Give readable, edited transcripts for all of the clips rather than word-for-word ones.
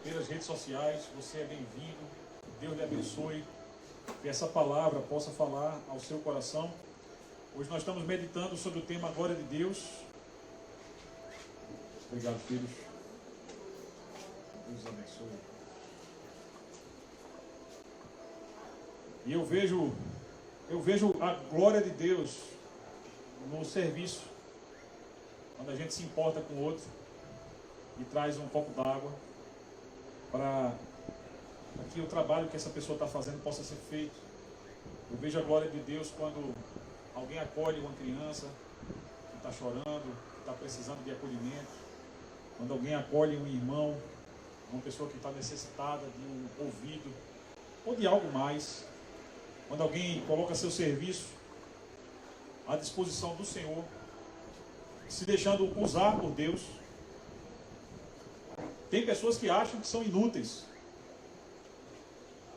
pelas redes sociais. Você é bem-vindo. Deus lhe abençoe. Que essa palavra possa falar ao seu coração. Hoje nós estamos meditando sobre o tema Glória de Deus. Obrigado, filhos. Deus abençoe. E eu vejo a glória de Deus no serviço, quando a gente se importa com o outro e traz um copo d'água para que o trabalho que essa pessoa está fazendo possa ser feito. Eu vejo a glória de Deus quando alguém acolhe uma criança que está chorando, que está precisando de acolhimento, quando alguém acolhe um irmão, uma pessoa que está necessitada de um ouvido ou de algo mais, quando alguém coloca seu serviço à disposição do Senhor, se deixando usar por Deus. Tem pessoas que acham que são inúteis,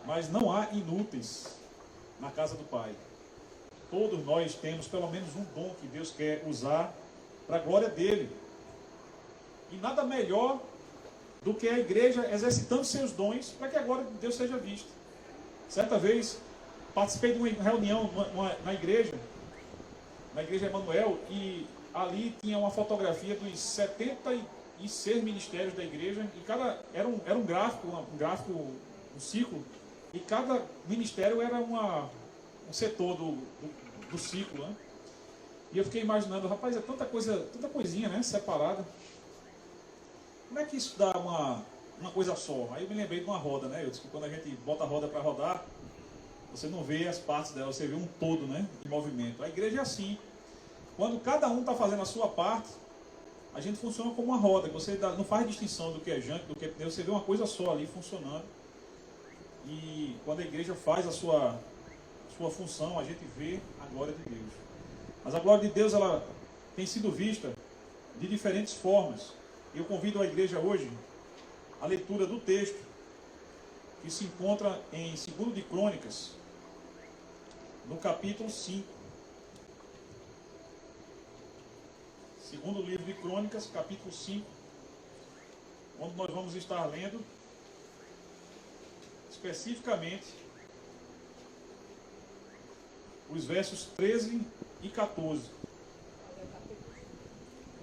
mas não há inúteis na casa do Pai. Todos nós temos pelo menos um dom que Deus quer usar para a glória dele. E nada melhor do que a igreja exercitando seus dons para que a glória de Deus seja vista. Certa vez participei de uma reunião na igreja Emanuel, e ali tinha uma fotografia dos 76 ministérios da igreja, e era um gráfico, um ciclo, e cada ministério era um setor do ciclo, né? E eu fiquei imaginando, rapaz, é tanta coisinha, né, separada. Como é que isso dá uma coisa só? Aí eu me lembrei de uma roda, né? Eu disse que quando a gente bota a roda para rodar, você não vê as partes dela, você vê um todo, né, em movimento. A igreja é assim. Quando cada um está fazendo a sua parte, a gente funciona como uma roda. Você não faz distinção do que é janque, do que é pneu. Você vê uma coisa só ali funcionando. E quando a igreja faz a sua função, a gente vê a glória de Deus. Mas a glória de Deus, ela tem sido vista de diferentes formas. Eu convido a igreja hoje à leitura do texto que se encontra em 2 de Crônicas, no capítulo 5. Segundo livro de Crônicas, capítulo 5, onde nós vamos estar lendo especificamente os versos 13 e 14.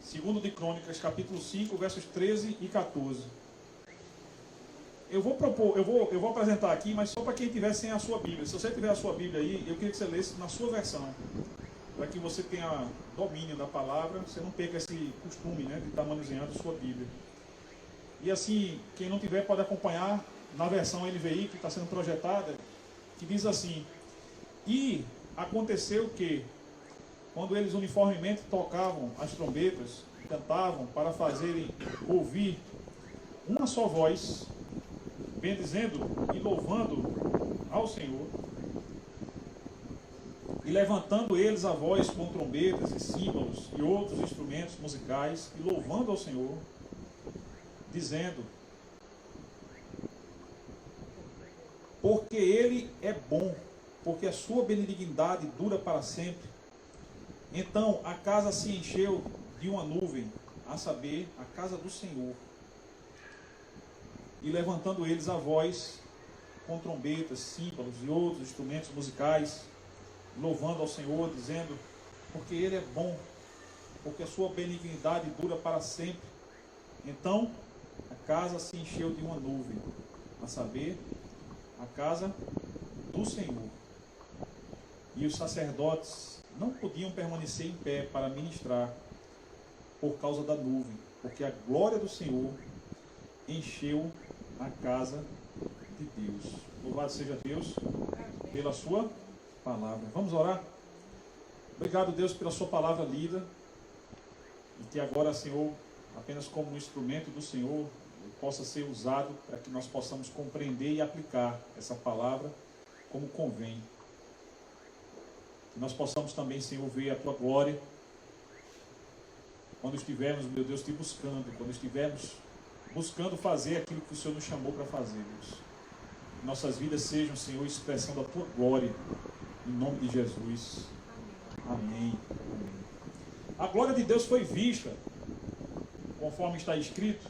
Segundo de Crônicas, capítulo 5, versos 13 e 14. Eu vou apresentar aqui, mas só para quem tiver sem a sua Bíblia. Se você tiver a sua Bíblia aí, eu queria que você lesse na sua versão, para que você tenha domínio da palavra, você não perca esse costume, né, de estar manuseando a sua Bíblia. E assim, quem não tiver pode acompanhar na versão NVI que está sendo projetada, que diz assim: e aconteceu que, quando eles uniformemente tocavam as trombetas, cantavam para fazerem ouvir uma só voz, bendizendo e louvando ao Senhor, e levantando eles a voz com trombetas e símbolos e outros instrumentos musicais, e louvando ao Senhor, dizendo: porque Ele é bom, porque a sua benignidade dura para sempre. Então a casa se encheu de uma nuvem, a saber, a casa do Senhor. E levantando eles a voz com trombetas, símbolos e outros instrumentos musicais, louvando ao Senhor, dizendo: porque Ele é bom, porque a sua benignidade dura para sempre. Então a casa se encheu de uma nuvem, a saber, a casa do Senhor. E os sacerdotes não podiam permanecer em pé para ministrar por causa da nuvem, porque a glória do Senhor encheu a casa de Deus. Louvado seja Deus pela sua palavra. Vamos orar? Obrigado, Deus, pela sua palavra lida, e que agora, Senhor, apenas como um instrumento do Senhor, possa ser usado para que nós possamos compreender e aplicar essa palavra como convém. Que nós possamos também, Senhor, ver a tua glória quando estivermos, meu Deus, te buscando, quando estivermos buscando fazer aquilo que o Senhor nos chamou para fazer, Deus. Que nossas vidas sejam, Senhor, expressão da tua glória, em nome de Jesus. Amém. A glória de Deus foi vista, conforme está escrito,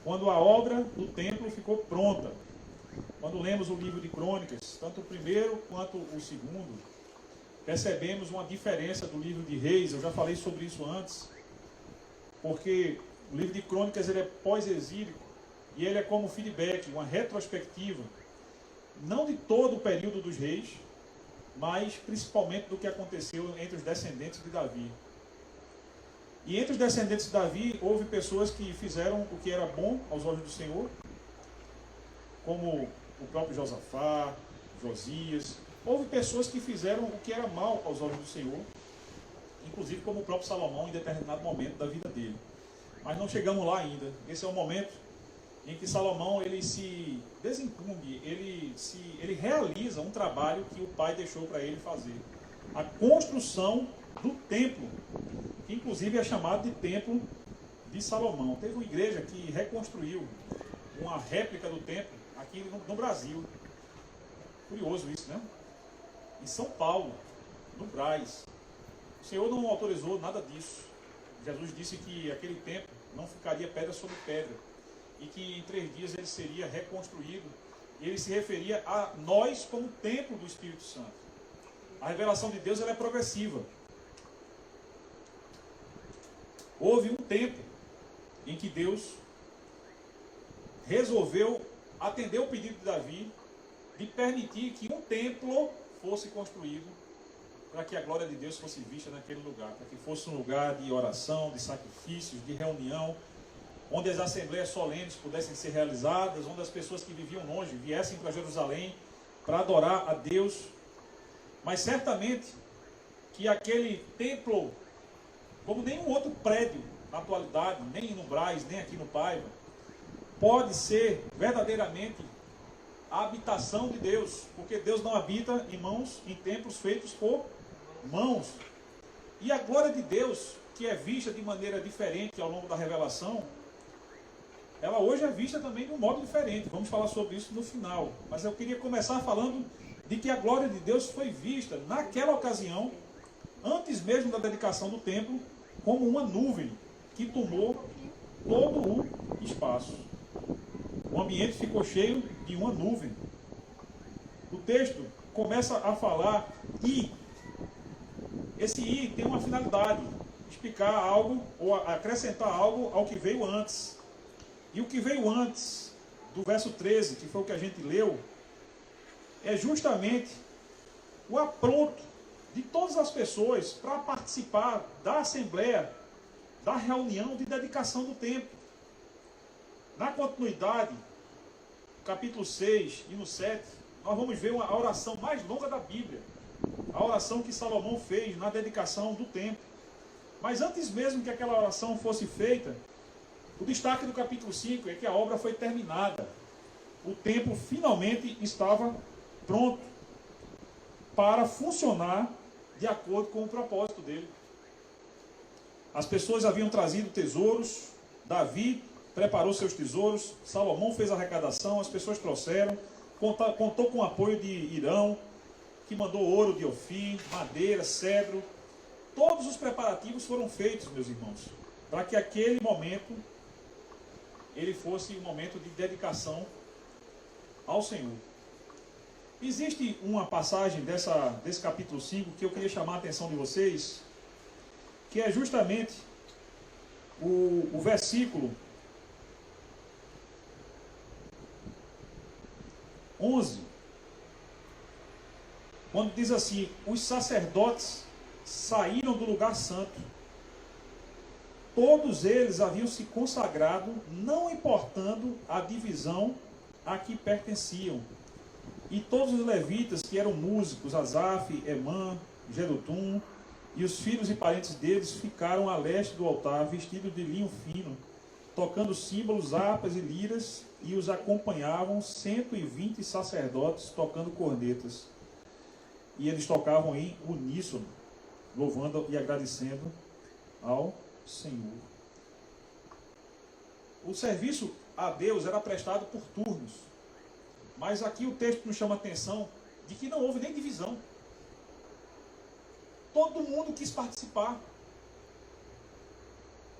quando a obra do templo ficou pronta. Quando lemos o livro de Crônicas, tanto o primeiro quanto o segundo, percebemos uma diferença do livro de Reis. Eu já falei sobre isso antes, porque o livro de Crônicas ele é pós-exílico e ele é como feedback, uma retrospectiva, não de todo o período dos reis, mas principalmente do que aconteceu entre os descendentes de Davi. E entre os descendentes de Davi, houve pessoas que fizeram o que era bom aos olhos do Senhor, como o próprio Josafá, Josias. Houve pessoas que fizeram o que era mal aos olhos do Senhor, inclusive como o próprio Salomão em determinado momento da vida dele. Mas não chegamos lá ainda. Esse é o momento em que Salomão ele se desincumbe, ele realiza um trabalho que o pai deixou para ele fazer. A construção do templo, que inclusive é chamado de Templo de Salomão. Teve uma igreja que reconstruiu uma réplica do templo aqui no Brasil. Curioso isso, né? Em São Paulo, no Brás. O Senhor não autorizou nada disso. Jesus disse que aquele templo não ficaria pedra sobre pedra e que em 3 dias ele seria reconstruído. E ele se referia a nós como templo do Espírito Santo. A revelação de Deus ela é progressiva. Houve um tempo em que Deus resolveu atender o pedido de Davi de permitir que um templo fosse construído para que a glória de Deus fosse vista naquele lugar, para que fosse um lugar de oração, de sacrifícios, de reunião, onde as assembleias solenes pudessem ser realizadas, onde as pessoas que viviam longe viessem para Jerusalém para adorar a Deus. Mas certamente que aquele templo, como nenhum outro prédio na atualidade, nem no Brás, nem aqui no Paiva, pode ser verdadeiramente a habitação de Deus, porque Deus não habita em templos feitos por mãos. E a glória de Deus, que é vista de maneira diferente ao longo da revelação, ela hoje é vista também de um modo diferente. Vamos falar sobre isso no final. Mas eu queria começar falando de que a glória de Deus foi vista naquela ocasião, antes mesmo da dedicação do templo, como uma nuvem que tomou todo o espaço. O ambiente ficou cheio de uma nuvem. O texto começa a falar e esse i tem uma finalidade, explicar algo ou acrescentar algo ao que veio antes. E o que veio antes do verso 13, que foi o que a gente leu, é justamente o apronto de todas as pessoas para participar da assembleia, da reunião de dedicação do templo. Na continuidade, no capítulo 6 e no 7, nós vamos ver a oração mais longa da Bíblia. A oração que Salomão fez na dedicação do templo. Mas antes mesmo que aquela oração fosse feita, o destaque do capítulo 5 é que a obra foi terminada. O templo finalmente estava pronto para funcionar de acordo com o propósito dele. As pessoas haviam trazido tesouros, Davi preparou seus tesouros, Salomão fez a arrecadação, as pessoas trouxeram, contou com o apoio de Irão, que mandou ouro de Ofir, madeira, cedro. Todos os preparativos foram feitos, meus irmãos, para que aquele momento ele fosse um momento de dedicação ao Senhor. Existe uma passagem desse capítulo 5 que eu queria chamar a atenção de vocês, que é justamente o versículo 11, quando diz assim: os sacerdotes saíram do lugar santo, todos eles haviam se consagrado, não importando a divisão a que pertenciam. E todos os levitas que eram músicos, Asaf, Emã, Jedutum, e os filhos e parentes deles ficaram a leste do altar, vestidos de linho fino, tocando símbolos, harpas e liras, e os acompanhavam 120 sacerdotes tocando cornetas. E eles tocavam em uníssono, louvando e agradecendo ao Senhor. O serviço a Deus era prestado por turnos. Mas aqui o texto nos chama a atenção de que não houve nem divisão. Todo mundo quis participar.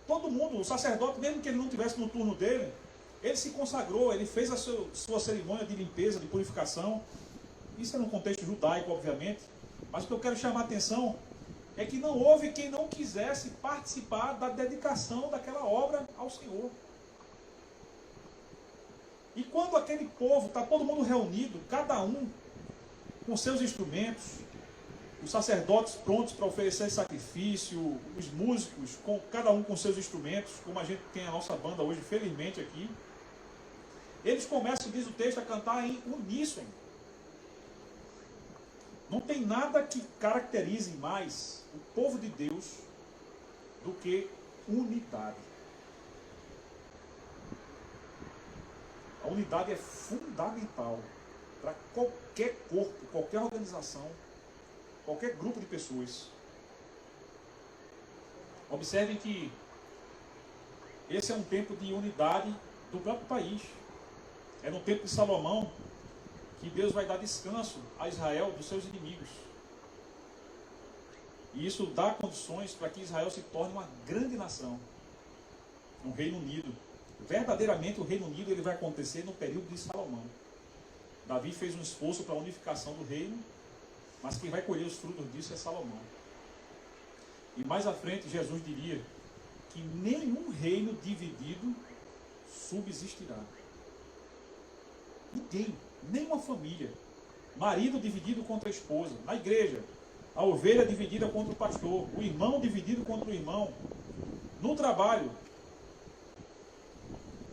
Todo mundo, o sacerdote, mesmo que ele não estivesse no turno dele, Ele se consagrou, ele fez a sua cerimônia de limpeza, de purificação. Isso é no contexto judaico, obviamente. Mas o que eu quero chamar a atenção é que não houve quem não quisesse participar da dedicação daquela obra ao Senhor. E quando aquele povo, está todo mundo reunido, cada um com seus instrumentos, os sacerdotes prontos para oferecer sacrifício, os músicos, cada um com seus instrumentos, como a gente tem a nossa banda hoje, felizmente aqui, eles começam, diz o texto, a cantar em uníssono. Não tem nada que caracterize mais o povo de Deus do que unidade. A unidade é fundamental para qualquer corpo, qualquer organização, qualquer grupo de pessoas. Observem que esse é um tempo de unidade do próprio país. É no tempo de Salomão que Deus vai dar descanso a Israel dos seus inimigos. E isso dá condições para que Israel se torne uma grande nação, um Reino Unido. Verdadeiramente o Reino Unido ele vai acontecer no período de Salomão. Davi fez um esforço para a unificação do reino, mas quem vai colher os frutos disso é Salomão. E mais à frente Jesus diria que nenhum reino dividido subsistirá. Ninguém, nenhuma família. Marido dividido contra a esposa. Na igreja, a ovelha dividida contra o pastor. O irmão dividido contra o irmão. No trabalho,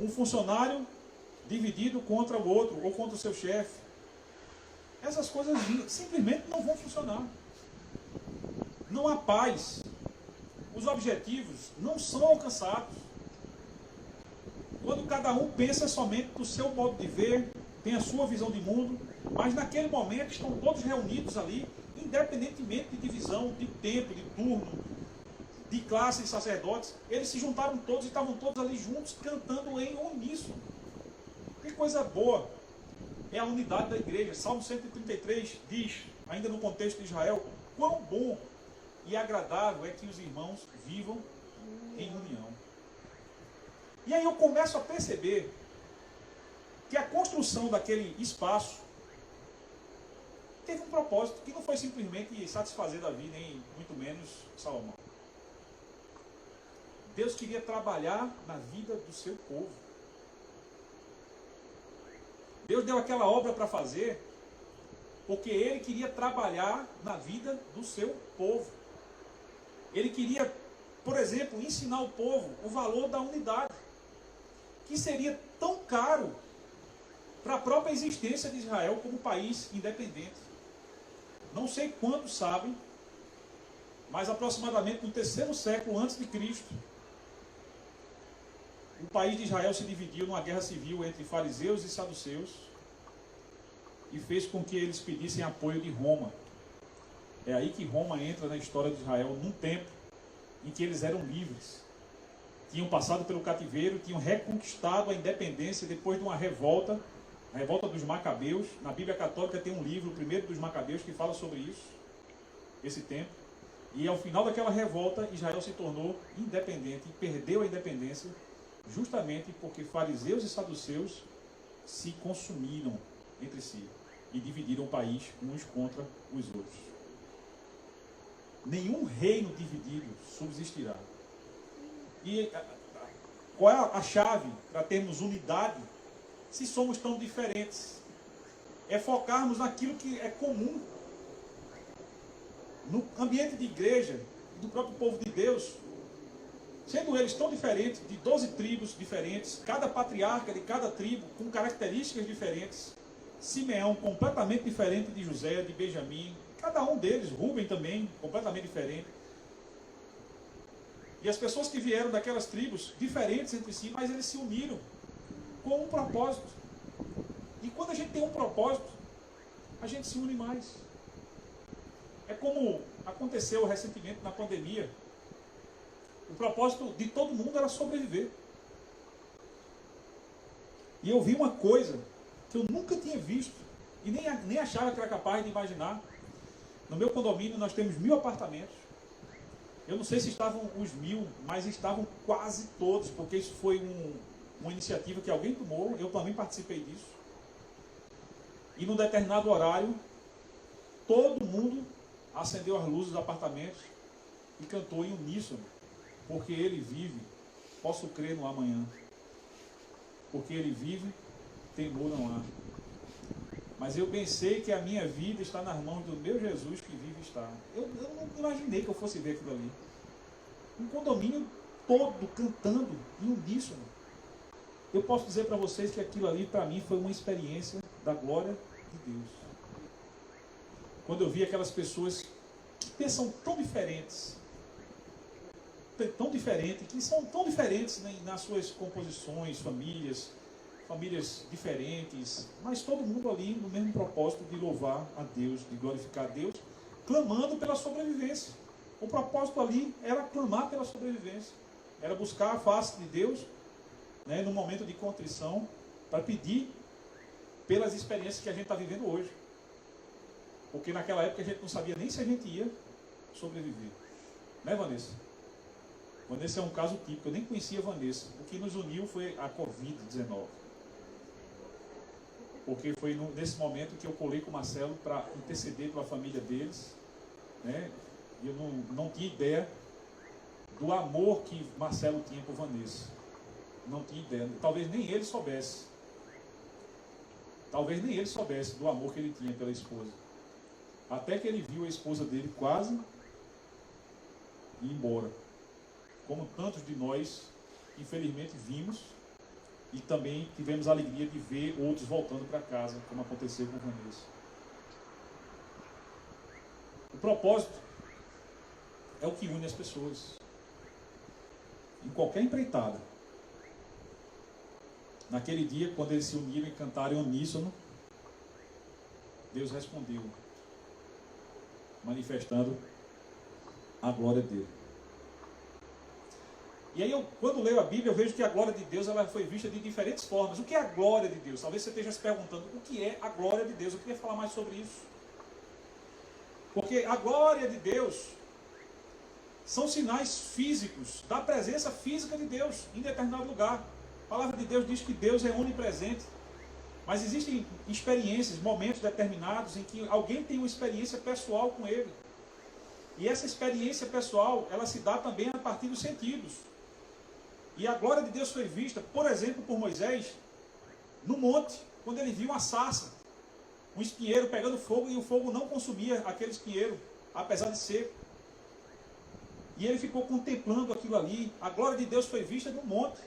um funcionário dividido contra o outro ou contra o seu chefe. Essas coisas simplesmente não vão funcionar. Não há paz. Os objetivos não são alcançados. Quando cada um pensa somente no seu modo de ver, tem a sua visão de mundo, mas naquele momento estão todos reunidos ali, independentemente de divisão, de tempo, de turno, de classe de sacerdotes, eles se juntaram todos e estavam todos ali juntos, cantando em uníssono. Que coisa boa é a unidade da igreja. Salmo 133 diz, ainda no contexto de Israel, quão bom e agradável é que os irmãos vivam em união. E aí eu começo a perceber que a construção daquele espaço teve um propósito que não foi simplesmente satisfazer Davi, nem muito menos Salomão. Deus queria trabalhar na vida do seu povo. Deus deu aquela obra para fazer porque Ele queria trabalhar na vida do seu povo. Ele queria, por exemplo, ensinar ao povo o valor da unidade, que seria tão caro para a própria existência de Israel como país independente. Não sei quantos sabem, mas aproximadamente no 3º século antes de Cristo, o país de Israel se dividiu numa guerra civil entre fariseus e saduceus e fez com que eles pedissem apoio de Roma. É aí que Roma entra na história de Israel, num tempo em que eles eram livres. Tinham passado pelo cativeiro, tinham reconquistado a independência depois de uma revolta, a revolta dos Macabeus. Na Bíblia Católica tem um livro, o primeiro dos Macabeus, que fala sobre isso, esse tempo. E ao final daquela revolta, Israel se tornou independente e perdeu a independência justamente porque fariseus e saduceus se consumiram entre si e dividiram o país uns contra os outros. Nenhum reino dividido subsistirá. E qual é a chave para termos unidade se somos tão diferentes? É focarmos naquilo que é comum. No ambiente de igreja, do próprio povo de Deus, sendo eles tão diferentes, de 12 tribos diferentes, cada patriarca de cada tribo com características diferentes, Simeão completamente diferente de José, de Benjamim, cada um deles, Rúben também, completamente diferente. E as pessoas que vieram daquelas tribos, diferentes entre si, mas eles se uniram com um propósito. E quando a gente tem um propósito, a gente se une mais. É como aconteceu recentemente na pandemia. O propósito de todo mundo era sobreviver. E eu vi uma coisa que eu nunca tinha visto e nem achava que era capaz de imaginar. No meu condomínio nós temos 1000 apartamentos. Eu não sei se estavam os 1000, mas estavam quase todos, porque isso foi uma iniciativa que alguém tomou, eu também participei disso. E num determinado horário, todo mundo acendeu as luzes dos apartamentos e cantou em uníssono, porque ele vive, posso crer no amanhã. Porque ele vive, temor não há. Mas eu pensei que a minha vida está nas mãos do meu Jesus que vive está. Eu não imaginei que eu fosse ver aquilo ali. Um condomínio todo cantando em uníssono. Eu posso dizer para vocês que aquilo ali para mim foi uma experiência da glória de Deus. Quando eu vi aquelas pessoas que pensam tão diferentes, que são tão diferentes, né, nas suas composições, famílias diferentes, mas todo mundo ali no mesmo propósito de louvar a Deus, de glorificar a Deus, clamando pela sobrevivência. O propósito ali era clamar pela sobrevivência, era buscar a face de Deus, né, no momento de contrição, para pedir pelas experiências que a gente está vivendo hoje. Porque naquela época a gente não sabia nem se a gente ia sobreviver. Né, Vanessa? Vanessa é um caso típico, eu nem conhecia a Vanessa. O que nos uniu foi a Covid-19. Porque foi nesse momento que eu colei com o Marcelo para interceder pela família deles, né? E eu não tinha ideia do amor que Marcelo tinha por Vanessa. Não tinha ideia. Talvez nem ele soubesse. Talvez nem ele soubesse do amor que ele tinha pela esposa. Até que ele viu a esposa dele quase ir embora. Como tantos de nós, infelizmente, vimos e também tivemos a alegria de ver outros voltando para casa, como aconteceu com Vanessa. O propósito é o que une as pessoas. Em qualquer empreitada. Naquele dia, quando eles se uniram e cantaram em uníssono, Deus respondeu, manifestando a glória dele. E aí, quando leio a Bíblia, eu vejo que a glória de Deus ela foi vista de diferentes formas. O que é a glória de Deus? Talvez você esteja se perguntando, o que é a glória de Deus? Eu queria falar mais sobre isso. Porque a glória de Deus são sinais físicos da presença física de Deus em determinado lugar. A palavra de Deus diz que Deus é onipresente. Mas existem experiências, momentos determinados em que alguém tem uma experiência pessoal com Ele. E essa experiência pessoal, ela se dá também a partir dos sentidos. E a glória de Deus foi vista, por exemplo, por Moisés, no monte, quando ele viu uma sarça, um espinheiro pegando fogo e o fogo não consumia aquele espinheiro, apesar de seco. E ele ficou contemplando aquilo ali. A glória de Deus foi vista no monte,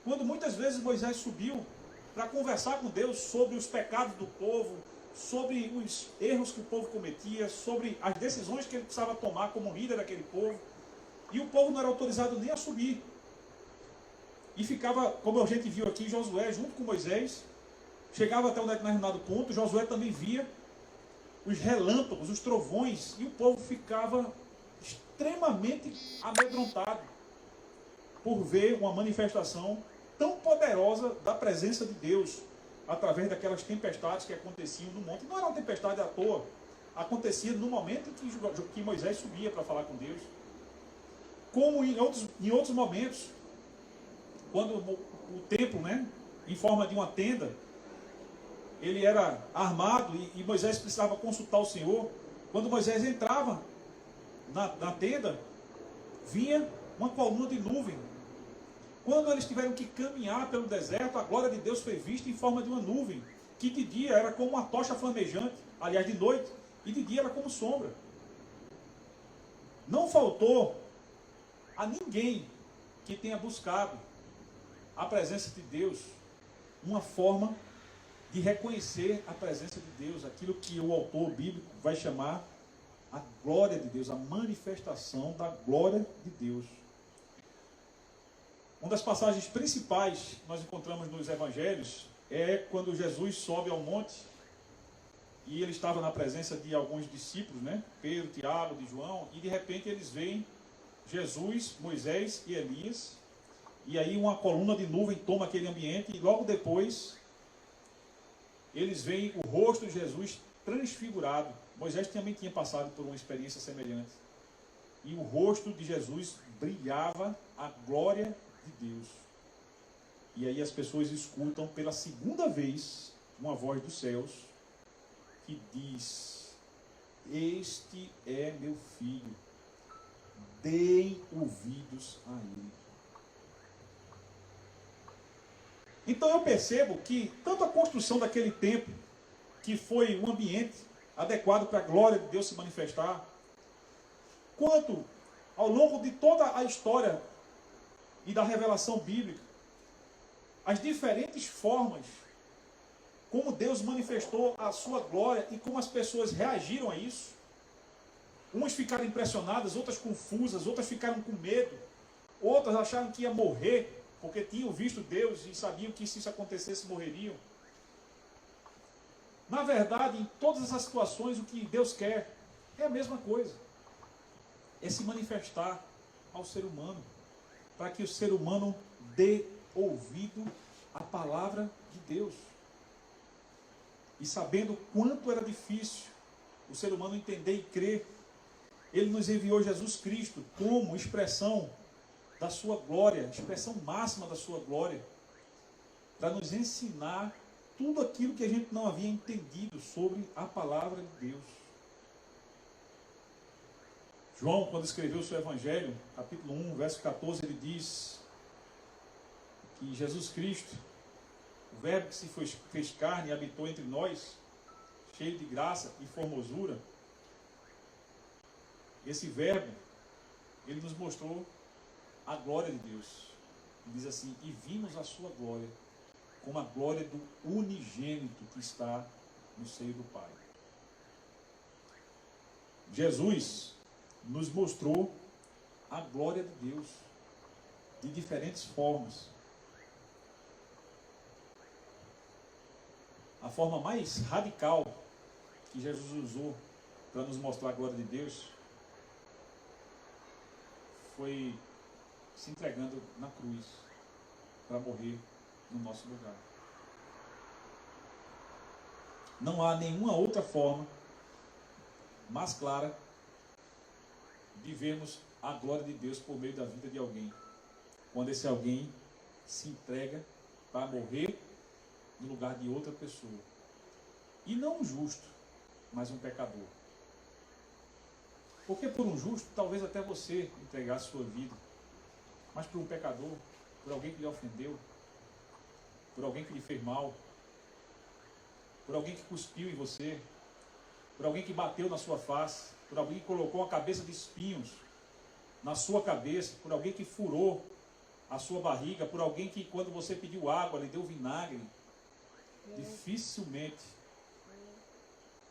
quando muitas vezes Moisés subiu para conversar com Deus sobre os pecados do povo, sobre os erros que o povo cometia, sobre as decisões que ele precisava tomar como líder daquele povo. E o povo não era autorizado nem a subir. E ficava, como a gente viu aqui, Josué junto com Moisés, chegava até um determinado ponto, Josué também via os relâmpagos, os trovões, e o povo ficava extremamente amedrontado por ver uma manifestação tão poderosa da presença de Deus, através daquelas tempestades que aconteciam no monte. Não era uma tempestade à toa, acontecia no momento em que Moisés subia para falar com Deus. Como em outros momentos, quando o templo, né, em forma de uma tenda, ele era armado e Moisés precisava consultar o Senhor. Quando Moisés entrava na tenda, vinha uma coluna de nuvem. Quando eles tiveram que caminhar pelo deserto, a glória de Deus foi vista em forma de uma nuvem, que de dia era como uma tocha flamejante, aliás, de noite, e de dia era como sombra. Não faltou a ninguém que tenha buscado a presença de Deus uma forma de reconhecer a presença de Deus, aquilo que o autor bíblico vai chamar a glória de Deus, a manifestação da glória de Deus. Uma das passagens principais que nós encontramos nos evangelhos é quando Jesus sobe ao monte e ele estava na presença de alguns discípulos, né? Pedro, Tiago, de João, e de repente eles veem Jesus, Moisés e Elias, e aí uma coluna de nuvem toma aquele ambiente, e logo depois eles veem o rosto de Jesus transfigurado. Moisés também tinha passado por uma experiência semelhante, e o rosto de Jesus brilhava a glória de Deus. E aí as pessoas escutam pela segunda vez uma voz dos céus que diz: este é meu filho, deem ouvidos a ele. Então eu percebo que tanto a construção daquele templo, que foi um ambiente adequado para a glória de Deus se manifestar, quanto ao longo de toda a história e da revelação bíblica, as diferentes formas como Deus manifestou a sua glória e como as pessoas reagiram a isso. Umas ficaram impressionadas, outras confusas, outras ficaram com medo, outras acharam que ia morrer, porque tinham visto Deus e sabiam que se isso acontecesse, morreriam. Na verdade, em todas essas situações, o que Deus quer é a mesma coisa. É se manifestar ao ser humano, para que o ser humano dê ouvido à palavra de Deus. E sabendo quanto era difícil o ser humano entender e crer, Ele nos enviou Jesus Cristo como expressão da sua glória, expressão máxima da sua glória, para nos ensinar tudo aquilo que a gente não havia entendido sobre a palavra de Deus. João, quando escreveu o seu Evangelho, capítulo 1, verso 14, ele diz que Jesus Cristo, o Verbo que se fez carne e habitou entre nós, cheio de graça e formosura, esse Verbo, ele nos mostrou a glória de Deus. Ele diz assim: e vimos a sua glória, como a glória do unigênito que está no seio do Pai. Jesus nos mostrou a glória de Deus de diferentes formas. A forma mais radical que Jesus usou para nos mostrar a glória de Deus foi se entregando na cruz para morrer no nosso lugar. Não há nenhuma outra forma mais clara de vermos a glória de Deus por meio da vida de alguém, quando esse alguém se entrega para morrer no lugar de outra pessoa. E não um justo, mas um pecador. Porque por um justo, talvez até você entregasse sua vida, mas por um pecador, por alguém que lhe ofendeu, por alguém que lhe fez mal, por alguém que cuspiu em você, por alguém que bateu na sua face, por alguém que colocou uma cabeça de espinhos na sua cabeça, por alguém que furou a sua barriga, por alguém que quando você pediu água lhe deu vinagre, dificilmente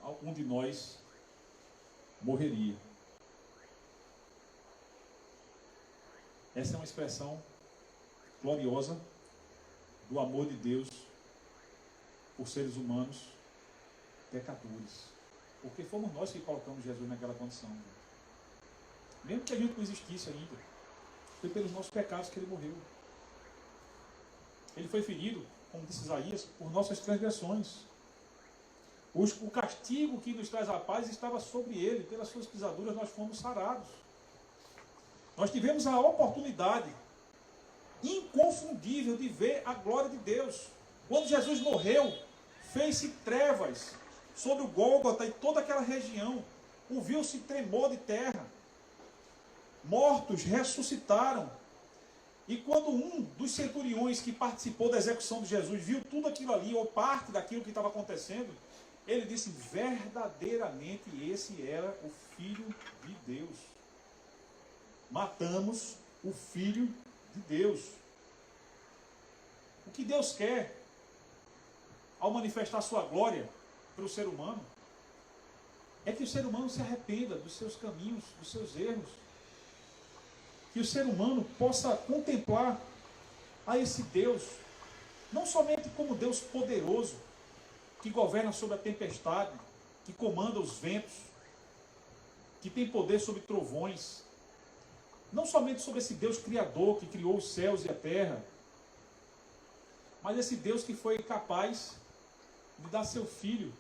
algum de nós morreria. Essa é uma expressão gloriosa do amor de Deus por seres humanos pecadores. Porque fomos nós que colocamos Jesus naquela condição. Mesmo que a gente não existisse ainda, foi pelos nossos pecados que Ele morreu. Ele foi ferido, como disse Isaías, por nossas transgressões. O castigo que nos traz a paz estava sobre Ele. Pelas suas pisaduras nós fomos sarados. Nós tivemos a oportunidade inconfundível de ver a glória de Deus. Quando Jesus morreu, fez-se trevas sobre o Gólgota e toda aquela região. Ouviu-se tremor de terra. Mortos ressuscitaram. E quando um dos centuriões que participou da execução de Jesus viu tudo aquilo ali, ou parte daquilo que estava acontecendo, ele disse: verdadeiramente esse era o Filho de Deus. Matamos o Filho de Deus. O que Deus quer ao manifestar sua glória para o ser humano é que o ser humano se arrependa dos seus caminhos, dos seus erros. Que o ser humano possa contemplar a esse Deus, não somente como Deus poderoso, que governa sobre a tempestade, que comanda os ventos, que tem poder sobre trovões, não somente sobre esse Deus criador, que criou os céus e a terra, mas esse Deus que foi capaz de dar seu Filho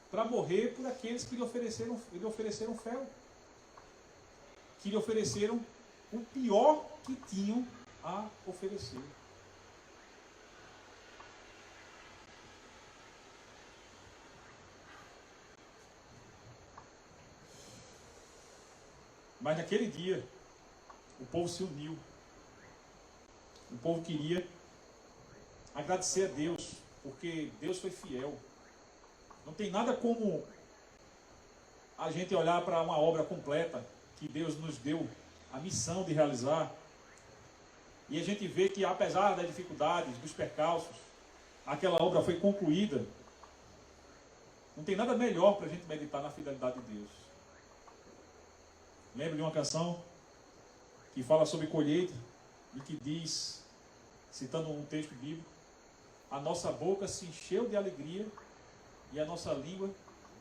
para morrer por aqueles que lhe ofereceram fel, que lhe ofereceram o pior que tinham a oferecer. Mas naquele dia, o povo se uniu. O povo queria agradecer a Deus, porque Deus foi fiel. Não tem nada como a gente olhar para uma obra completa que Deus nos deu a missão de realizar, e a gente vê que, apesar das dificuldades, dos percalços, aquela obra foi concluída. Não tem nada melhor para a gente meditar na fidelidade de Deus. Lembro de uma canção que fala sobre colheita e que diz, citando um texto bíblico: a nossa boca se encheu de alegria e a nossa língua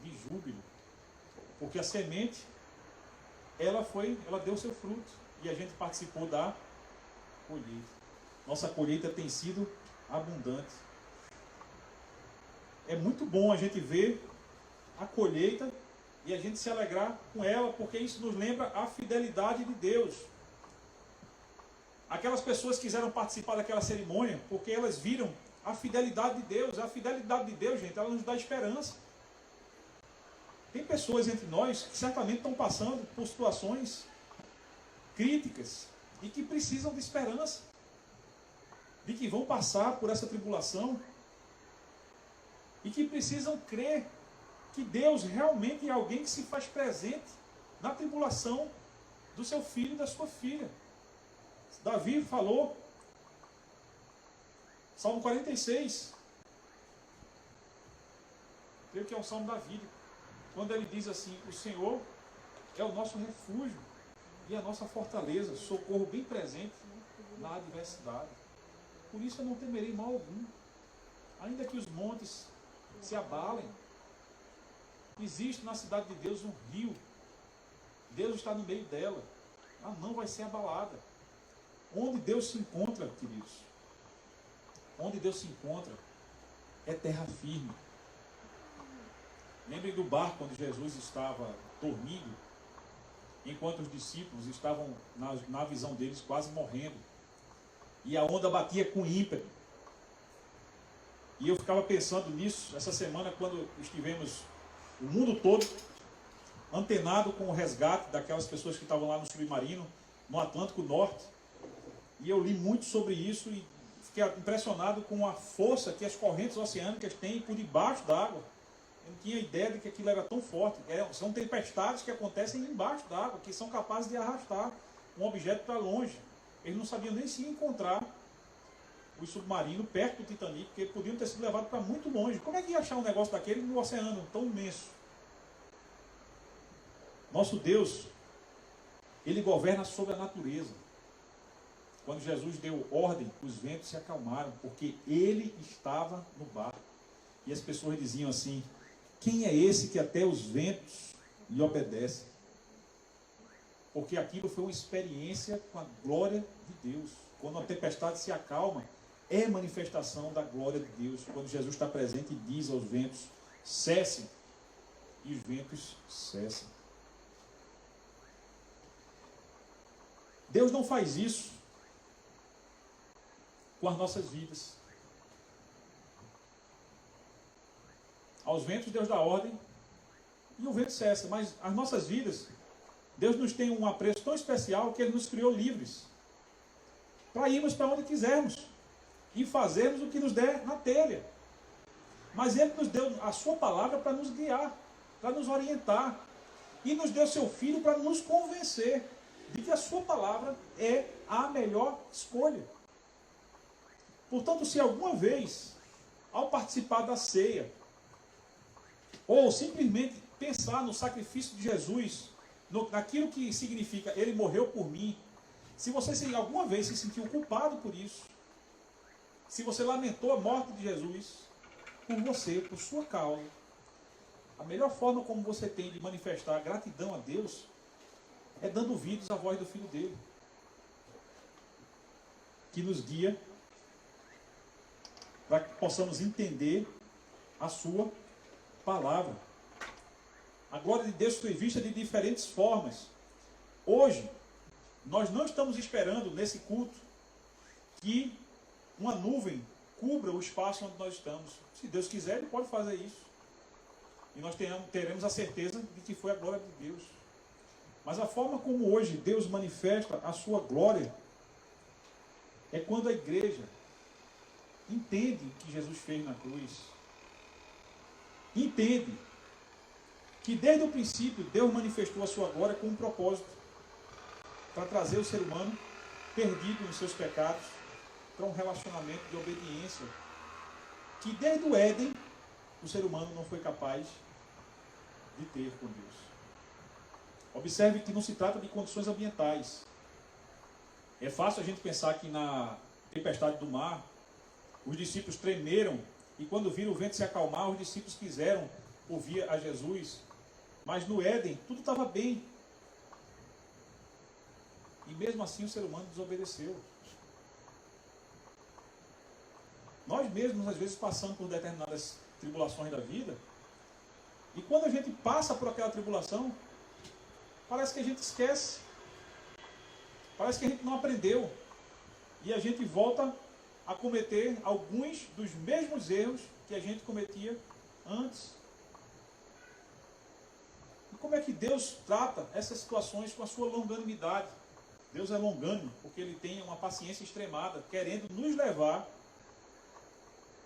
de júbilo, porque a semente ela deu seu fruto e a gente participou da colheita. Nossa colheita tem sido abundante. É muito bom a gente ver a colheita e a gente se alegrar com ela, porque isso nos lembra a fidelidade de Deus. Aquelas pessoas quiseram participar daquela cerimônia porque elas viram a fidelidade de Deus. A fidelidade de Deus, gente, ela nos dá esperança. Tem pessoas entre nós que certamente estão passando por situações críticas e que precisam de esperança, de que vão passar por essa tribulação e que precisam crer que Deus realmente é alguém que se faz presente na tribulação do seu filho e da sua filha. Davi falou, Salmo 46, creio que é um salmo davídico, quando ele diz assim: o Senhor é o nosso refúgio e a nossa fortaleza, socorro bem presente na adversidade. Por isso eu não temerei mal algum, ainda que os montes se abalem. Existe na cidade de Deus um rio, Deus está no meio dela, ela não vai ser abalada. Onde Deus se encontra, queridos, onde Deus se encontra é terra firme. Lembrem do barco onde Jesus estava dormindo, enquanto os discípulos estavam, na visão deles, quase morrendo. E a onda batia com ímpeto. E eu ficava pensando nisso essa semana, quando estivemos, o mundo todo, antenado com o resgate daquelas pessoas que estavam lá no submarino, no Atlântico Norte. E eu li muito sobre isso e fiquei impressionado com a força que as correntes oceânicas têm por debaixo d'água. Eu não tinha ideia de que aquilo era tão forte. São tempestades que acontecem embaixo d'água, que são capazes de arrastar um objeto para longe. Eles não sabiam nem se encontrar o submarino perto do Titanic, porque eles podiam ter sido levados para muito longe. Como é que ia achar um negócio daquele no oceano tão imenso? Nosso Deus, Ele governa sobre a natureza. Quando Jesus deu ordem, os ventos se acalmaram, porque Ele estava no barco. E as pessoas diziam assim: quem é esse que até os ventos lhe obedecem? Porque aquilo foi uma experiência com a glória de Deus. Quando a tempestade se acalma, é manifestação da glória de Deus. Quando Jesus está presente e diz aos ventos: cessem, e os ventos cessam. Deus não faz isso com as nossas vidas. Aos ventos Deus dá ordem e o vento cessa. Mas as nossas vidas, Deus nos tem um apreço tão especial que Ele nos criou livres para irmos para onde quisermos e fazermos o que nos der na telha. Mas Ele nos deu a sua palavra para nos guiar, para nos orientar, e nos deu seu Filho para nos convencer de que a sua palavra é a melhor escolha. Portanto, se alguma vez, ao participar da ceia, ou simplesmente pensar no sacrifício de Jesus, naquilo que significa Ele morreu por mim, se você alguma vez se sentiu culpado por isso, se você lamentou a morte de Jesus por você, por sua causa, a melhor forma como você tem de manifestar gratidão a Deus é dando ouvidos à voz do Filho dele, que nos guia para que possamos entender a sua palavra. A glória de Deus foi vista de diferentes formas. Hoje, nós não estamos esperando nesse culto que uma nuvem cubra o espaço onde nós estamos. Se Deus quiser, Ele pode fazer isso. E nós teremos a certeza de que foi a glória de Deus. Mas a forma como hoje Deus manifesta a sua glória é quando a igreja entende o que Jesus fez na cruz. Entende que desde o princípio Deus manifestou a sua glória com um propósito, para trazer o ser humano perdido nos seus pecados para um relacionamento de obediência que desde o Éden o ser humano não foi capaz de ter com Deus. Observe que não se trata de condições ambientais. É fácil a gente pensar que na tempestade do mar os discípulos tremeram e quando viram o vento se acalmar, os discípulos quiseram ouvir a Jesus. Mas no Éden tudo estava bem. E mesmo assim o ser humano desobedeceu. Nós mesmos, às vezes, passamos por determinadas tribulações da vida, e quando a gente passa por aquela tribulação, parece que a gente esquece. Parece que a gente não aprendeu. E a gente volta a cometer alguns dos mesmos erros que a gente cometia antes. E como é que Deus trata essas situações com a sua longanimidade? Deus é longânimo, porque Ele tem uma paciência extremada, querendo nos levar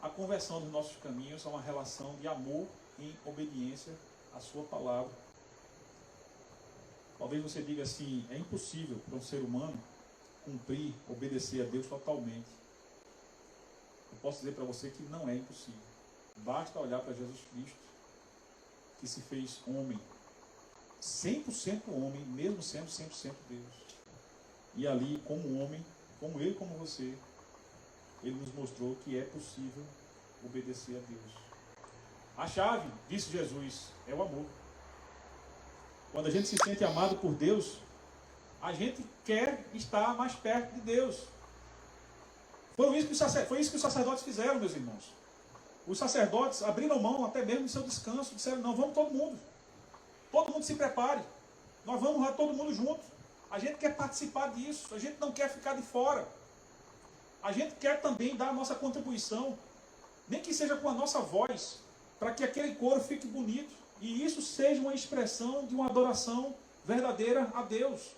à conversão dos nossos caminhos, a uma relação de amor em obediência à sua palavra. Talvez você diga assim, é impossível para um ser humano cumprir, obedecer a Deus totalmente. Eu posso dizer para você que não é impossível. Basta olhar para Jesus Cristo, que se fez homem, 100% homem, mesmo sendo 100% Deus. E ali, como homem, como eu e como você, Ele nos mostrou que é possível obedecer a Deus. A chave, disse Jesus, é o amor. Quando a gente se sente amado por Deus, a gente quer estar mais perto de Deus. Foi isso que os sacerdotes fizeram, meus irmãos. Os sacerdotes abriram mão até mesmo do seu descanso, disseram, não, vamos todo mundo se prepare, nós vamos lá todo mundo junto. A gente quer participar disso, a gente não quer ficar de fora. A gente quer também dar a nossa contribuição, nem que seja com a nossa voz, para que aquele coro fique bonito. E isso seja uma expressão de uma adoração verdadeira a Deus.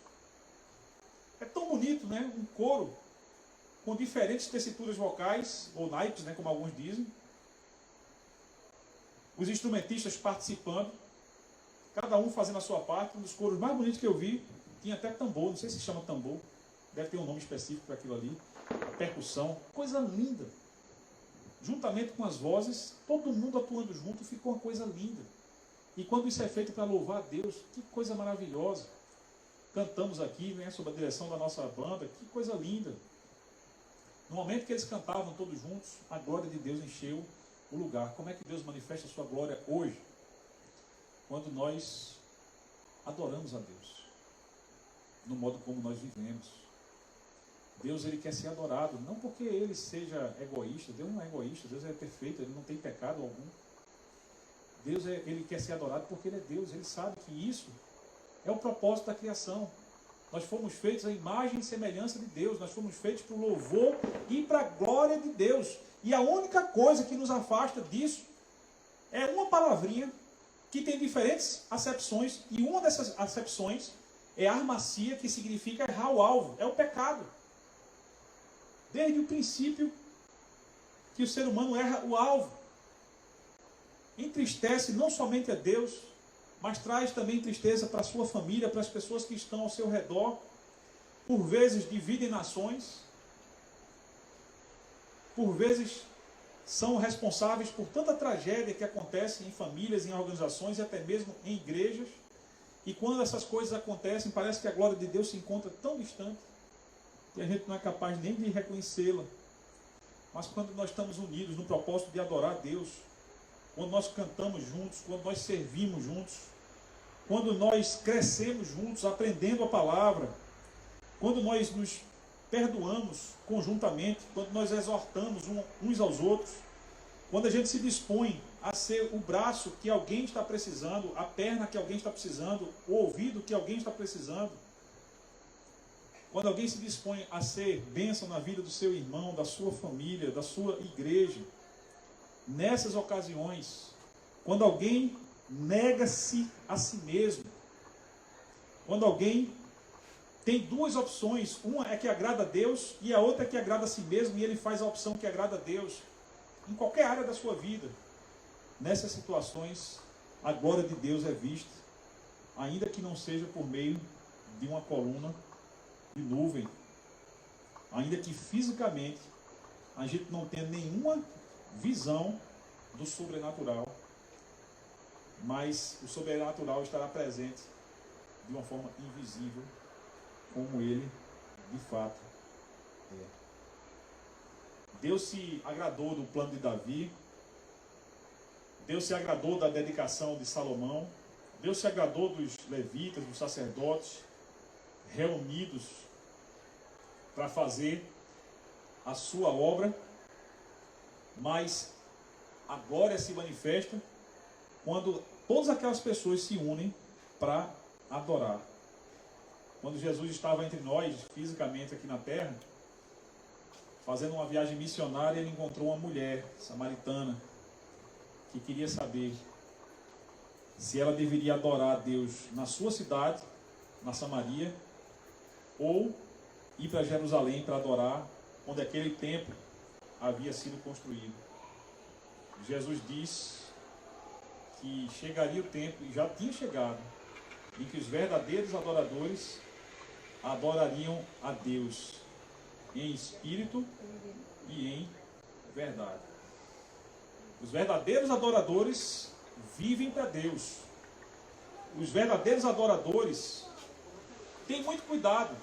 É tão bonito, né? Um coro com diferentes tessituras vocais, ou naipes, né? Como alguns dizem. Os instrumentistas participando, cada um fazendo a sua parte. Um dos coros mais bonitos que eu vi, tinha até tambor, não sei se chama tambor, deve ter um nome específico para aquilo ali, percussão, coisa linda. Juntamente com as vozes, todo mundo atuando junto, ficou uma coisa linda. E quando isso é feito para louvar a Deus, que coisa maravilhosa. Cantamos aqui, né, sob a direção da nossa banda, que coisa linda. No momento que eles cantavam todos juntos, a glória de Deus encheu o lugar. Como é que Deus manifesta a sua glória hoje? Quando nós adoramos a Deus, no modo como nós vivemos. Deus, Ele quer ser adorado, não porque Ele seja egoísta. Deus não é egoísta, Deus é perfeito, Ele não tem pecado algum. Deus, Ele quer ser adorado porque Ele é Deus, Ele sabe que isso é o propósito da criação. Nós fomos feitos à imagem e semelhança de Deus, nós fomos feitos para o louvor e para a glória de Deus. E a única coisa que nos afasta disso é uma palavrinha que tem diferentes acepções, e uma dessas acepções é armacia, que significa errar o alvo, é o pecado. Desde o princípio que o ser humano erra o alvo. Entristece não somente a Deus, mas traz também tristeza para a sua família, para as pessoas que estão ao seu redor. Por vezes dividem nações, por vezes são responsáveis por tanta tragédia que acontece em famílias, em organizações e até mesmo em igrejas. E quando essas coisas acontecem, parece que a glória de Deus se encontra tão distante que a gente não é capaz nem de reconhecê-la. Mas quando nós estamos unidos no propósito de adorar a Deus, quando nós cantamos juntos, quando nós servimos juntos, quando nós crescemos juntos, aprendendo a palavra, quando nós nos perdoamos conjuntamente, quando nós exortamos uns aos outros, quando a gente se dispõe a ser o braço que alguém está precisando, a perna que alguém está precisando, o ouvido que alguém está precisando, quando alguém se dispõe a ser bênção na vida do seu irmão, da sua família, da sua igreja, nessas ocasiões, quando alguém nega-se a si mesmo, Quando alguém tem duas opções, uma é que agrada a Deus e a outra é que agrada a si mesmo, e ele faz a opção que agrada a Deus, em qualquer área da sua vida. Nessas situações, a glória de Deus é vista, ainda que não seja por meio de uma coluna de nuvem, ainda que fisicamente a gente não tenha nenhuma visão do sobrenatural, mas o sobrenatural estará presente de uma forma invisível, como ele de fato é. Deus se agradou do plano de Davi, Deus se agradou da dedicação de Salomão, Deus se agradou dos levitas, dos sacerdotes, reunidos para fazer a sua obra, mas a glória se manifesta quando todas aquelas pessoas se unem para adorar. Quando Jesus estava entre nós, fisicamente aqui na terra, fazendo uma viagem missionária, ele encontrou uma mulher samaritana que queria saber se ela deveria adorar a Deus na sua cidade, na Samaria, ou ir para Jerusalém para adorar onde aquele templo havia sido construído. Jesus disse que chegaria o tempo, e já tinha chegado, em que os verdadeiros adoradores adorariam a Deus em espírito e em verdade. Os verdadeiros adoradores vivem para Deus. Os verdadeiros adoradores têm muito cuidado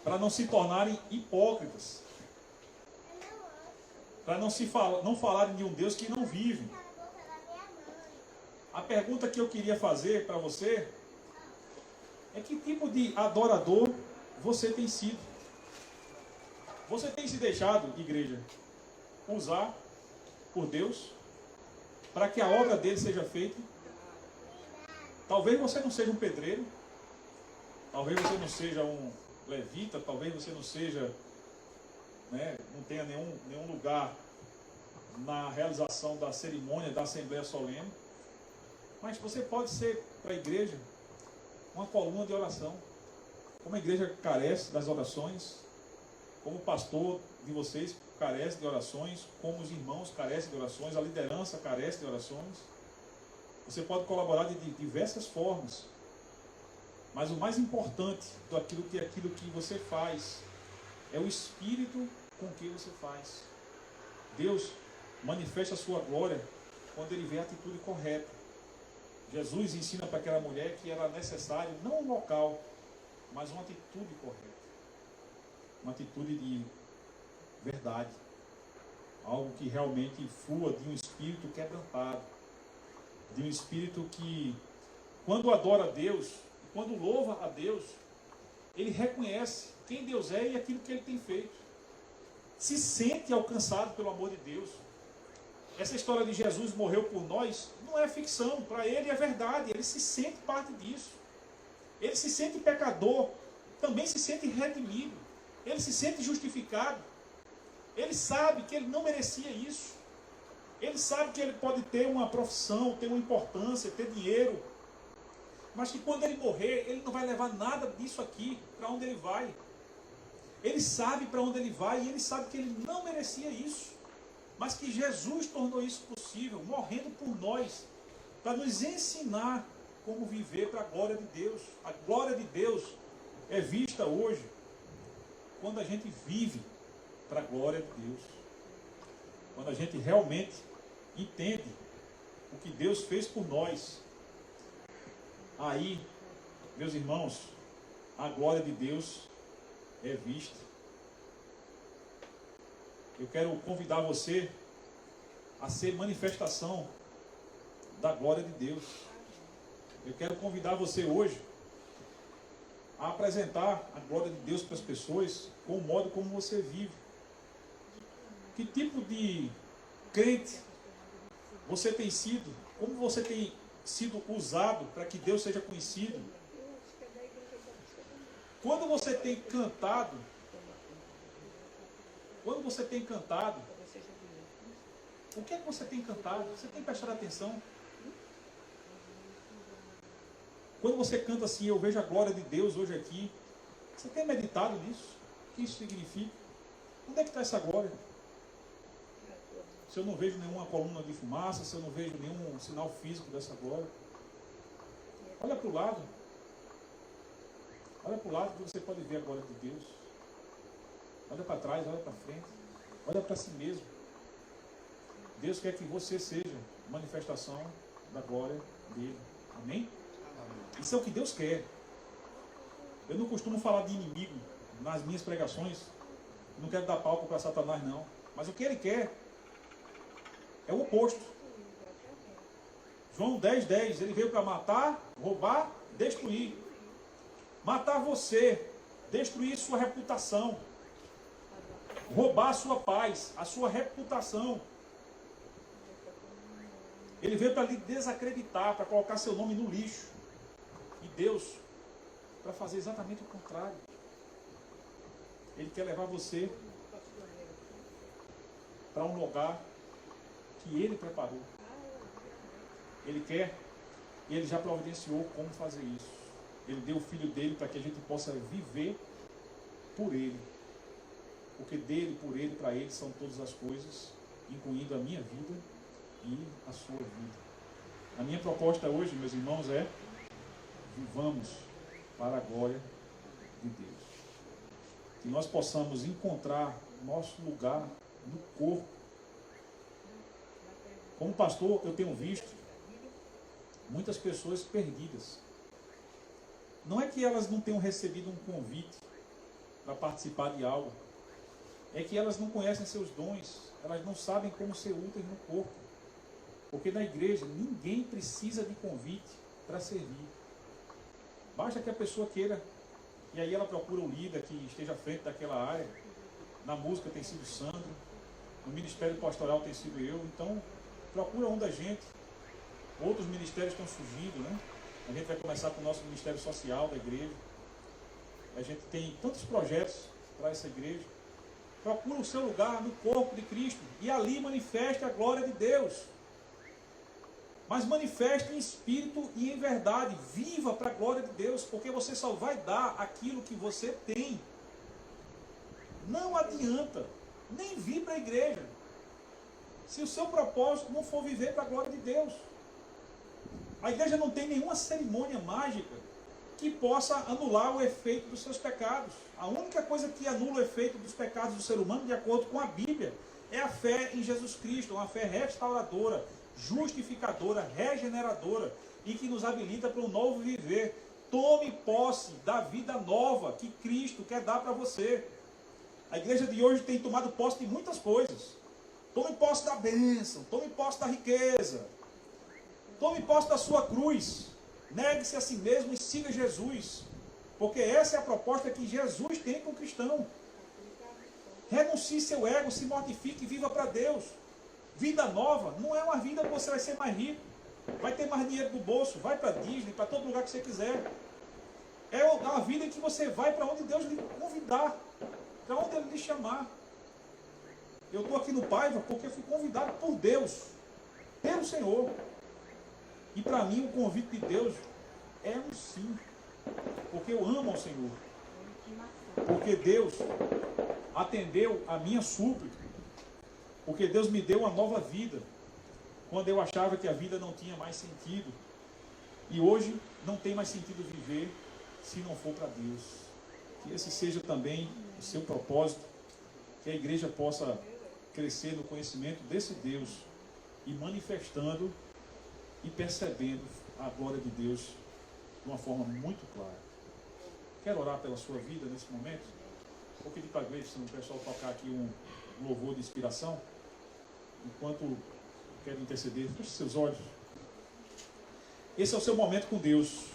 para não se tornarem hipócritas, para não falarem de um Deus que não vive. A pergunta que eu queria fazer para você é: que tipo de adorador você tem sido? Você tem se deixado, igreja, usar por Deus para que a obra dele seja feita? Talvez você não seja um pedreiro, talvez você não seja um levita, talvez você não seja, não tenha nenhum lugar na realização da cerimônia da Assembleia Solene, mas você pode ser para a igreja uma coluna de oração. Como a igreja carece das orações, como o pastor de vocês carece de orações, como os irmãos carecem de orações, a liderança carece de orações. Você pode colaborar de diversas formas, mas o mais importante daquilo que você faz é o espírito com que você faz. Deus manifesta a sua glória quando ele vê a atitude correta. Jesus ensina para aquela mulher que era necessário não um local, mas uma atitude correta, uma atitude de verdade, algo que realmente flua de um espírito quebrantado, de um espírito que, quando adora a Deus, quando louva a Deus, ele reconhece quem Deus é e aquilo que ele tem feito, se sente alcançado pelo amor de Deus. Essa história de Jesus morreu por nós não é ficção, para ele é verdade, ele se sente parte disso. Ele se sente pecador, também se sente redimido, ele se sente justificado. Ele sabe que ele não merecia isso. Ele sabe que ele pode ter uma profissão, ter uma importância, ter dinheiro, mas que quando ele morrer, ele não vai levar nada disso aqui para onde ele vai. Ele sabe para onde ele vai e ele sabe que ele não merecia isso, mas que Jesus tornou isso possível, morrendo por nós, para nos ensinar como viver para a glória de Deus. A glória de Deus é vista hoje quando a gente vive para a glória de Deus. Quando a gente realmente entende o que Deus fez por nós. Aí, meus irmãos, a glória de Deus é vista. Eu quero convidar você a ser manifestação da glória de Deus. Eu quero convidar você hoje a apresentar a glória de Deus para as pessoas com o modo como você vive. Que tipo de crente você tem sido? Como você tem sido usado para que Deus seja conhecido? Quando você tem cantado, o que é que você tem cantado? Você tem prestado atenção? Quando você canta assim, eu vejo a glória de Deus hoje aqui, você tem meditado nisso? O que isso significa? Onde é que está essa glória? Se eu não vejo nenhuma coluna de fumaça, se eu não vejo nenhum sinal físico dessa glória, olha para o lado. Olha para o lado que você pode ver a glória de Deus. Olha para trás, olha para frente. Olha para si mesmo. Deus quer que você seja manifestação da glória dele. Amém? Isso é o que Deus quer. Eu não costumo falar de inimigo nas minhas pregações. Não quero dar palco para Satanás, não. Mas o que ele quer é o oposto. João 10:10. Ele veio para matar, roubar, destruir. Matar você, destruir sua reputação, roubar a sua paz, a sua reputação. Ele veio para lhe desacreditar, para colocar seu nome no lixo. E Deus, para fazer exatamente o contrário. Ele quer levar você para um lugar que Ele preparou. Ele quer, e Ele já providenciou como fazer isso. Ele deu o Filho dele para que a gente possa viver por Ele. Porque dele, por Ele, para Ele são todas as coisas, incluindo a minha vida e a sua vida. A minha proposta hoje, meus irmãos, é: vivamos para a glória de Deus. Que nós possamos encontrar nosso lugar no corpo. Como pastor, eu tenho visto muitas pessoas perdidas. Não é que elas não tenham recebido um convite para participar de algo. É que elas não conhecem seus dons. Elas não sabem como ser úteis no corpo. Porque na igreja ninguém precisa de convite para servir. Basta que a pessoa queira. E aí ela procura o líder que esteja à frente daquela área. Na música tem sido Sandro. No ministério pastoral tem sido eu. Então, procura um da gente. Outros ministérios estão surgindo, né? A gente vai começar com o nosso ministério social da igreja. A gente tem tantos projetos para essa igreja. Procura o seu lugar no corpo de Cristo. E ali manifeste a glória de Deus. Mas manifeste em espírito e em verdade. Viva para a glória de Deus. Porque você só vai dar aquilo que você tem. Não adianta nem vir para a igreja se o seu propósito não for viver para a glória de Deus. A igreja não tem nenhuma cerimônia mágica que possa anular o efeito dos seus pecados. A única coisa que anula o efeito dos pecados do ser humano, de acordo com a Bíblia, é a fé em Jesus Cristo, uma fé restauradora, justificadora, regeneradora, e que nos habilita para um novo viver. Tome posse da vida nova que Cristo quer dar para você. A igreja de hoje tem tomado posse de muitas coisas. Tome posse da bênção, tome posse da riqueza, tome posse da sua cruz. Negue-se a si mesmo e siga Jesus. Porque essa é a proposta que Jesus tem com o cristão. Renuncie seu ego, se mortifique e viva para Deus. Vida nova não é uma vida que você vai ser mais rico, vai ter mais dinheiro no bolso, vai para Disney, para todo lugar que você quiser. É uma vida em que você vai para onde Deus lhe convidar, para onde Ele lhe chamar. Eu estou aqui no Paiva porque fui convidado por Deus, pelo Senhor. E para mim o convite de Deus é um sim. Porque eu amo ao Senhor. Porque Deus atendeu a minha súplica. Porque Deus me deu uma nova vida. Quando eu achava que a vida não tinha mais sentido. E hoje não tem mais sentido viver se não for para Deus. Que esse seja também o seu propósito. Que a igreja possa crescer no conhecimento desse Deus. E manifestando e percebendo a glória de Deus de uma forma muito clara. Quero orar pela sua vida nesse momento. Vou pedir para a Gleison, o pessoal tocar aqui um louvor de inspiração. Enquanto quero interceder, feche seus olhos. Esse é o seu momento com Deus.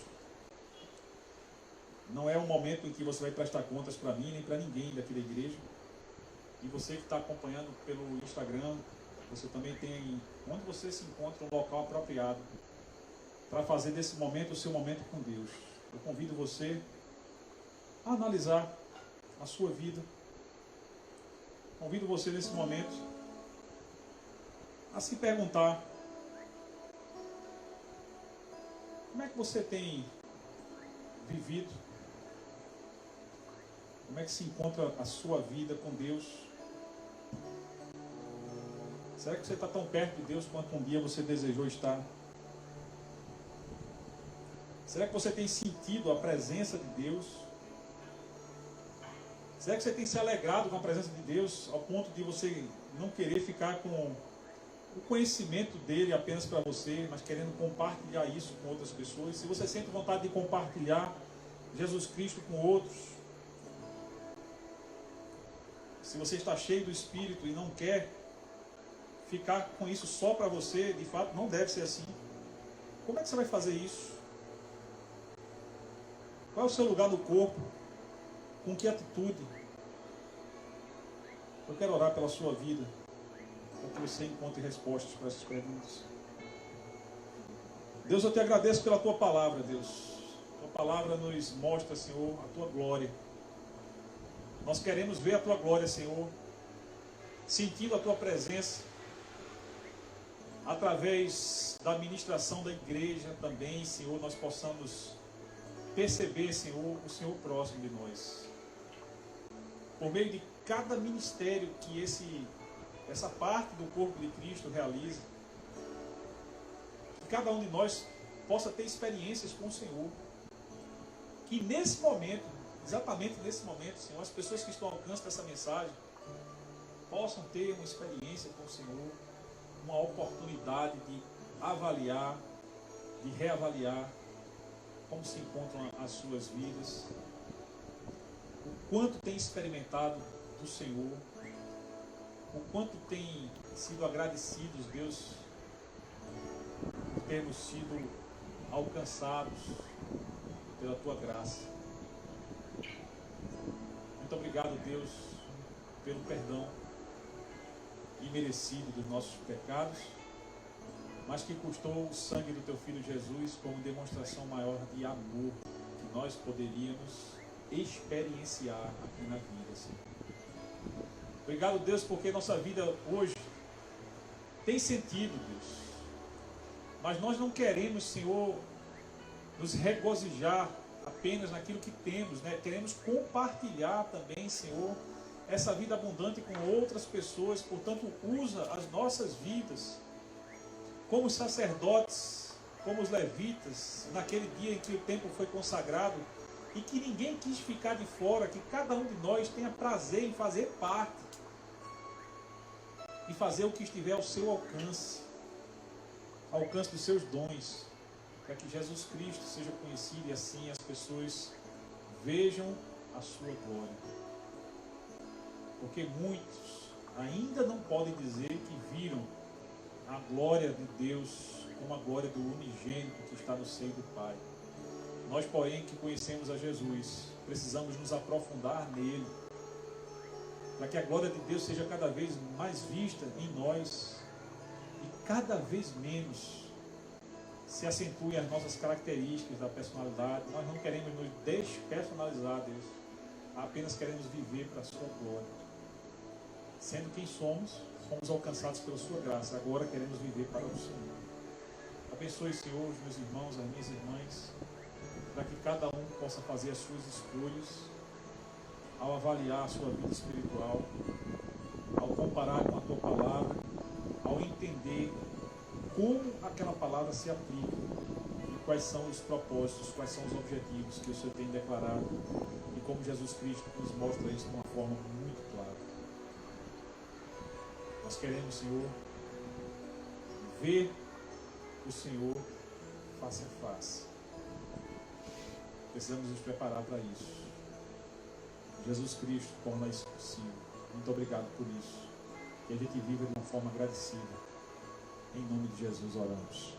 Não é um momento em que você vai prestar contas para mim, nem para ninguém daqui da igreja. E você que está acompanhando pelo Instagram, você também tem, onde você se encontra, um local apropriado para fazer desse momento o seu momento com Deus. Eu convido você a analisar a sua vida. Convido você nesse momento a se perguntar: como é que você tem vivido? Como é que se encontra a sua vida com Deus? Será que você está tão perto de Deus quanto um dia você desejou estar? Será que você tem sentido a presença de Deus? Será que você tem se alegrado com a presença de Deus ao ponto de você não querer ficar com o conhecimento dele apenas para você, mas querendo compartilhar isso com outras pessoas? Se você sente vontade de compartilhar Jesus Cristo com outros, se você está cheio do Espírito e não quer ficar com isso só para você, de fato não deve ser assim. Como é que você vai fazer isso? Qual é o seu lugar no corpo? Com que atitude? Eu quero orar pela sua vida, para que você encontre respostas para essas perguntas. Deus, eu te agradeço pela tua palavra, Deus. Tua palavra nos mostra, Senhor, a tua glória. Nós queremos ver a tua glória, Senhor, sentindo a tua presença, através da ministração da igreja também, Senhor, nós possamos perceber, Senhor, o Senhor próximo de nós. Por meio de cada ministério que essa parte do corpo de Cristo realiza, que cada um de nós possa ter experiências com o Senhor. Que nesse momento, exatamente nesse momento, Senhor, as pessoas que estão ao alcance dessa mensagem possam ter uma experiência com o Senhor, uma oportunidade de avaliar, de reavaliar como se encontram as suas vidas, o quanto tem experimentado do Senhor, o quanto tem sido agradecidos, Deus, por termos sido alcançados pela tua graça. Muito obrigado, Deus, pelo perdão imerecido dos nossos pecados, mas que custou o sangue do teu Filho Jesus como demonstração maior de amor que nós poderíamos experienciar aqui na vida, Senhor. Obrigado, Deus, porque nossa vida hoje tem sentido, Deus, mas nós não queremos, Senhor, nos regozijar apenas naquilo que temos, né? Queremos compartilhar também, Senhor, essa vida abundante com outras pessoas. Portanto, usa as nossas vidas como os sacerdotes, como os levitas, naquele dia em que o templo foi consagrado, e que ninguém quis ficar de fora, que cada um de nós tenha prazer em fazer parte, e fazer o que estiver ao seu alcance dos seus dons, para que Jesus Cristo seja conhecido e assim as pessoas vejam a sua glória. Porque muitos ainda não podem dizer que viram a glória de Deus como a glória do unigênito que está no seio do Pai. Nós, porém, que conhecemos a Jesus, precisamos nos aprofundar nele, para que a glória de Deus seja cada vez mais vista em nós e cada vez menos se acentuem as nossas características da personalidade. Nós não queremos nos despersonalizar, Deus, apenas queremos viver para a sua glória. Sendo quem somos, fomos alcançados pela sua graça, agora queremos viver para o Senhor. Abençoe, Senhor, os meus irmãos, as minhas irmãs, para que cada um possa fazer as suas escolhas ao avaliar a sua vida espiritual, ao comparar com a tua palavra, ao entender como aquela palavra se aplica e quais são os propósitos, quais são os objetivos que o Senhor tem declarado e como Jesus Cristo nos mostra isso de uma forma muito clara. Nós queremos, Senhor, ver o Senhor face a face. Precisamos nos preparar para isso. Jesus Cristo torna isso possível. Muito obrigado por isso. Que a gente viva de uma forma agradecida. Em nome de Jesus oramos.